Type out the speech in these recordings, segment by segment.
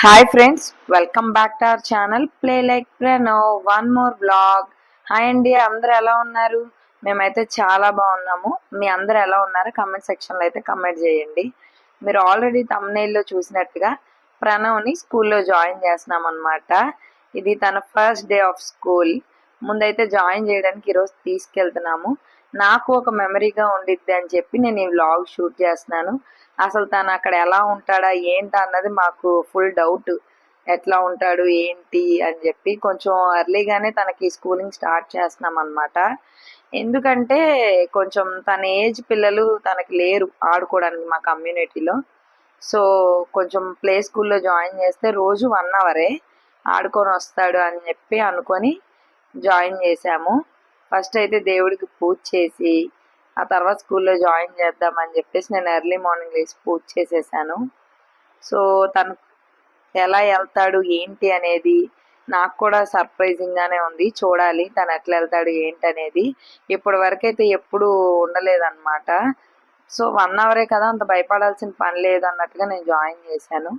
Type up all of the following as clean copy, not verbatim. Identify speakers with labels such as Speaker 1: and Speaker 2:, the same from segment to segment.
Speaker 1: Hi friends, welcome back to our channel play like Pranav one more blog. Hi అండి, అందరూ ఎలా ఉన్నారు? మేమైతే చాలా బాగున్నాము. మీ అందరూ ఎలా ఉన్నారో కమెంట్ సెక్షన్లో అయితే కమెంట్ చేయండి. మీరు ఆల్రెడీ thumbnail-లో చూసినట్టుగా ప్రణవ్ని స్కూల్లో జాయిన్ చేస్తున్నాం అనమాట. ఇది తన ఫస్ట్ డే ఆఫ్ స్కూల్. ముందైతే జాయిన్ చేయడానికి ఈరోజు తీసుకెళ్తున్నాము. నాకు ఒక మెమరీగా ఉండిద్ది అని చెప్పి నేను ఈ వ్లాగ్ షూట్ చేస్తున్నాను. అసలు తను అక్కడ ఎలా ఉంటాడా ఏంటి అన్నది మాకు ఫుల్ డౌట్. ఎట్లా ఉంటాడు ఏంటి అని చెప్పి కొంచెం ఎర్లీగానే తనకి స్కూలింగ్ స్టార్ట్ చేస్తున్నాం అనమాట. ఎందుకంటే కొంచెం తన ఏజ్ పిల్లలు తనకి లేరు ఆడుకోవడానికి మా కమ్యూనిటీలో. సో కొంచెం ప్లే స్కూల్లో జాయిన్ చేస్తే రోజు 1 అవరే ఆడుకొని వస్తాడు అని చెప్పి అనుకొని జాయిన్ చేశాము. ఫస్ట్ అయితే దేవుడికి పూజ చేసి ఆ తర్వాత స్కూల్లో జాయిన్ చేద్దామని చెప్పేసి నేను ఎర్లీ మార్నింగ్ లేచి పూజ చేసేసాను. సో తను ఎలా వెళ్తాడు ఏంటి అనేది నాకు కూడా సర్ప్రైజింగ్గానే ఉంది. చూడాలి తను ఎట్లా వెళ్తాడు ఏంటి అనేది. ఇప్పటి వరకు అయితే ఎప్పుడు ఉండలేదన్నమాట. సో 1 అవరే కదా, అంత భయపడాల్సిన పని లేదు అన్నట్టుగా నేను జాయిన్ చేశాను.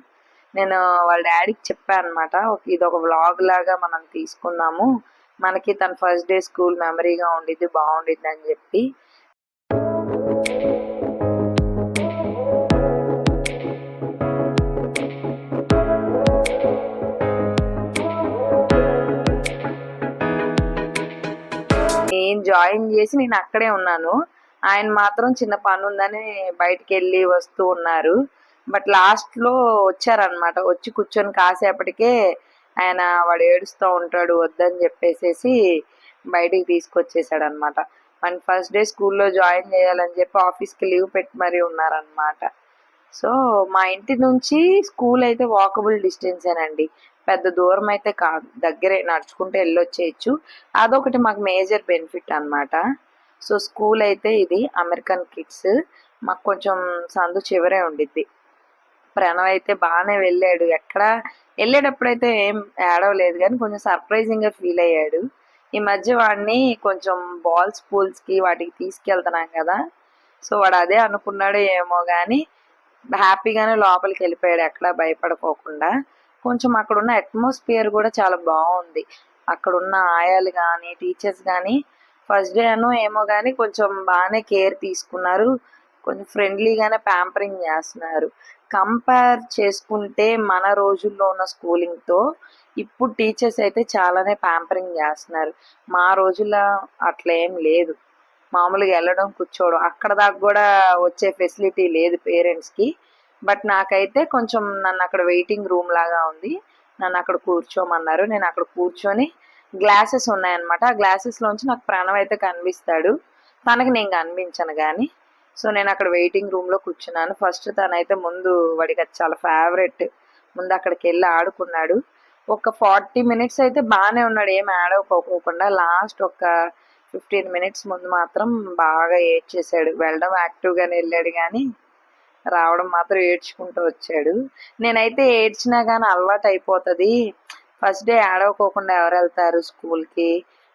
Speaker 1: నేను వాళ్ళ డాడీకి చెప్పాను అనమాట, ఇది ఒక వ్లాగ్ లాగా మనం తీసుకుందాము, మనకి తన ఫస్ట్ డే స్కూల్ మెమరీగా ఉండిద్ది, బాగుండిద్ది అని చెప్పి. నేను జాయిన్ చేసి నేను అక్కడే ఉన్నాను. ఆయన మాత్రం చిన్న పని ఉందని బయటికి వెళ్ళి వస్తూ ఉన్నారు. బట్ లాస్ట్లో వచ్చారనమాట. వచ్చి కూర్చొని కాసేపటికే ఆయన వాడు ఏడుస్తూ ఉంటాడు వద్దని చెప్పేసేసి బయటికి తీసుకొచ్చేసాడు అనమాట. మన ఫస్ట్ డే స్కూల్లో జాయిన్ చేయాలని చెప్పి ఆఫీస్కి లీవ్ పెట్టి మరీ ఉన్నారనమాట. సో మా ఇంటి నుంచి స్కూల్ అయితే వాకబుల్ డిస్టెన్సేనండి, పెద్ద దూరం అయితే కాదు, దగ్గరే నడుచుకుంటూ వెళ్ళొచ్చేయచ్చు. అదొకటి మాకు మేజర్ బెనిఫిట్ అనమాట. సో స్కూల్ అయితే ఇది అమెరికన్ కిడ్స్, మాకు కొంచెం సందు చివరే ఉండిద్ది. ప్రణవ్ అయితే బాగానే వెళ్ళాడు. ఎక్కడ వెళ్ళేటప్పుడైతే ఏం ఏడవలేదు, కానీ కొంచెం సర్ప్రైజింగ్గా ఫీల్ అయ్యాడు. ఈ మధ్య వాడిని కొంచెం స్కూల్స్కి వాటికి తీసుకెళ్తున్నాం కదా, సో వాడు అదే అనుకున్నాడు ఏమో కానీ హ్యాపీగానే లోపలికి వెళ్ళిపోయాడు ఎక్కడా భయపడుకోకుండా. కొంచెం అక్కడ ఉన్న అట్మాస్ఫియర్ కూడా చాలా బాగుంది. అక్కడ ఉన్న ఆయాలు కానీ టీచర్స్ కానీ ఫస్ట్ డే అనో ఏమో కానీ కొంచెం బాగానే కేర్ తీసుకున్నారు. కొంచెం ఫ్రెండ్లీగానే ప్యాంపరింగ్ చేస్తున్నారు. కంపేర్ చేసుకుంటే మన రోజుల్లో ఉన్న స్కూలింగ్తో ఇప్పుడు టీచర్స్ అయితే చాలానే ప్యాంపరింగ్ చేస్తున్నారు. మా రోజుల్లో అట్లా ఏం లేదు. మామూలుగా వెళ్ళడం కూర్చోవడం, అక్కడ దాకా కూడా వచ్చే ఫెసిలిటీ లేదు పేరెంట్స్కి. బట్ నాకైతే కొంచెం నన్ను అక్కడ వెయిటింగ్ రూమ్ లాగా ఉంది, నన్ను అక్కడ కూర్చోమన్నారు. నేను అక్కడ కూర్చొని గ్లాసెస్ ఉన్నాయన్నమాట, ఆ గ్లాసెస్లోంచి నాకు ప్రణవ్ అయితే కనిపిస్తాడు, తనకి నేను కనిపించను కానీ. సో నేను అక్కడ వెయిటింగ్ రూమ్లో కూర్చున్నాను. ఫస్ట్ తనైతే ముందు వాడికి అది చాలా ఫేవరెట్, ముందు అక్కడికి వెళ్ళి ఆడుకున్నాడు. ఒక 40 మినిట్స్ అయితే బాగానే ఉన్నాడు, ఏం ఆడకపోకుండా. లాస్ట్ ఒక 15 మినిట్స్ ముందు మాత్రం బాగా ఏడ్చేసాడు. వెళ్ళడం యాక్టివ్గానే వెళ్ళాడు కానీ రావడం మాత్రం ఏడ్చుకుంటూ వచ్చాడు. నేనైతే ఏడ్చినా కానీ అలవాటు అయిపోతుంది, ఫస్ట్ డే ఏడవకోకుండా ఎవరు వెళ్తారు స్కూల్కి,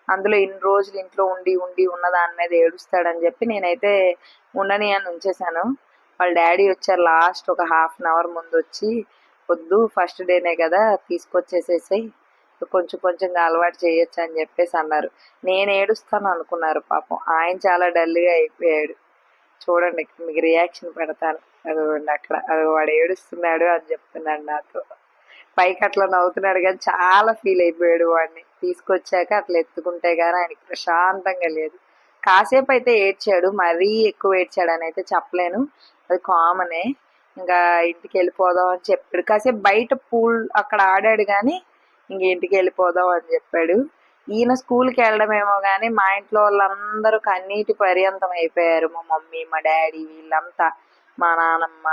Speaker 1: అందులో ఇన్ని రోజులు ఇంట్లో ఉండి ఉండి ఉన్న దాని మీద ఏడుస్తాడని చెప్పి నేనైతే ఉండని అని ఉంచేశాను. వాళ్ళ డాడీ వచ్చారు లాస్ట్ ఒక హాఫ్ అన్ అవర్ ముందు వచ్చి, వద్దు ఫస్ట్ డేనే కదా తీసుకొచ్చేసేసాయి, కొంచెం కొంచెంగా అలవాటు చేయొచ్చు అని చెప్పేసి అన్నారు. నేను ఏడుస్తాను అనుకున్నారు పాపం, ఆయన చాలా డల్గా అయిపోయాడు. చూడండి మీకు రియాక్షన్ పెడతాను, అదిగోండి అక్కడ అది వాడు ఏడుస్తున్నాడు అని చెప్తున్నాడు నాతో. పైకి అట్లా నవ్వుతున్నాడు కానీ చాలా ఫీల్ అయిపోయాడు. వాడిని తీసుకొచ్చాక అట్లా ఎత్తుకుంటే కానీ ఆయనకి ప్రశాంతంగా లేదు. కాసేపు అయితే ఏడ్చాడు, మరీ ఎక్కువ ఏడ్చాడు అని అయితే చెప్పలేను, అది కామనే. ఇంకా ఇంటికి వెళ్ళిపోదాం అని చెప్పాడు. కాసేపు బయట పూల్ అక్కడ ఆడాడు కానీ ఇంక ఇంటికి వెళ్ళిపోదాం అని చెప్పాడు. ఈయన స్కూల్కి వెళ్ళడమేమో కానీ మా ఇంట్లో వాళ్ళందరూ కన్నీటి పర్యంతం అయిపోయారు. మా మమ్మీ, మా డాడీ, వీళ్ళంతా, మా నానమ్మ.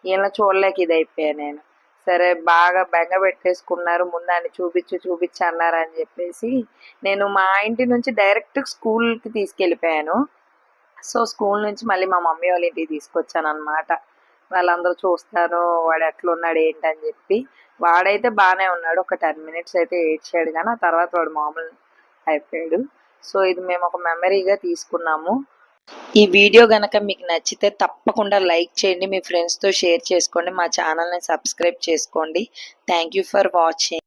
Speaker 1: ఈయన చూడలేక ఇది అయిపోయా నేను. సరే బాగా బెంగ పెట్టేసుకున్నారు, ముందు ఆయన చూపించు అన్నారు అని చెప్పేసి నేను మా ఇంటి నుంచి డైరెక్ట్ స్కూల్కి తీసుకెళ్ళిపోయాను. సో స్కూల్ నుంచి మళ్ళీ మా మమ్మీ వాళ్ళ ఇంటికి తీసుకొచ్చాను అనమాట. వాళ్ళందరూ చూస్తాను వాడు ఎట్లా ఉన్నాడు ఏంటని చెప్పి. వాడైతే బాగానే ఉన్నాడు, ఒక 10 మినిట్స్ అయితే ఏడ్చాడు కానీ ఆ తర్వాత వాడు మామూలు అయిపోయాడు. సో ఇది మేము ఒక మెమరీగా తీసుకున్నాము. ఈ వీడియో గనక మీకు నచ్చితే తప్పకుండా లైక్ చేయండి, మీ ఫ్రెండ్స్తో షేర్ చేసుకోండి, మా ఛానల్ని సబ్స్క్రైబ్ చేసుకోండి. Thank you for watching.